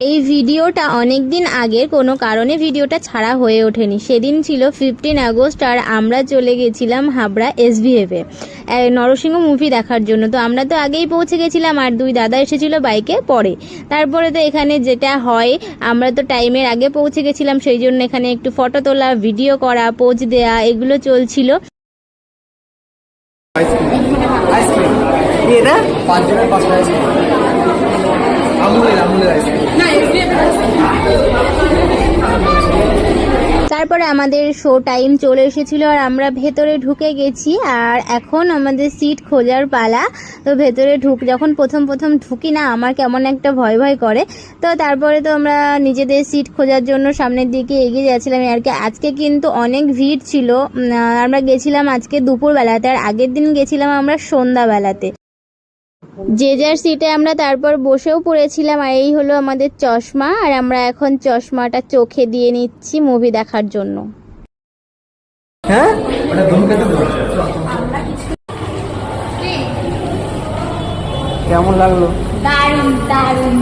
এই ভিডিওটা অনেক দিন আগের, কোনো কারণে ভিডিওটা ছাড়া হয়ে ওঠেনি। সেদিন ছিল 15 আগস্ট আর আমরা চলে গেছিলাম হাবড়া SVF নরসিংহ মুভি দেখার জন্য। তো আমরা তো আগেই পৌঁছে গেছিলাম আর দুই দাদা এসেছিল বাইকে পরে। তারপরে তো এখানে যেটা হয়, আমরা তো টাইমের আগে পৌঁছে গেছিলাম, সেই জন্য এখানে একটু ফটো তোলা, ভিডিও করা, পোজ দেয়া এগুলো চলছিল। তারপরে আমাদের শো টাইম চলে এসেছিল আর আমরা ভেতরে ঢুকে গেছি আর এখন আমাদের সিট খোঁজার পালা। তো ভেতরে যখন প্রথম ঢুকি না, আমার কেমন একটা ভয় ভয় করে। তো তারপরে তো আমরা নিজেদের সিট খোঁজার জন্য সামনের দিকে এগিয়ে যাচ্ছিলাম আর কি। আজকে কিন্তু অনেক ভিড় ছিল। আমরা গেছিলাম আজকে দুপুরবেলাতে আর আগের দিন গেছিলাম আমরা সন্ধ্যাবেলাতে। যে যার সিটে আমরা তারপর বসেও পড়েছিলাম আর এই হলো আমাদের চশমা আর আমরা এখন চশমাটা চোখে দিয়ে নিচ্ছি মুভি দেখার জন্য। কেমন লাগলো? দারুণ দারুণ।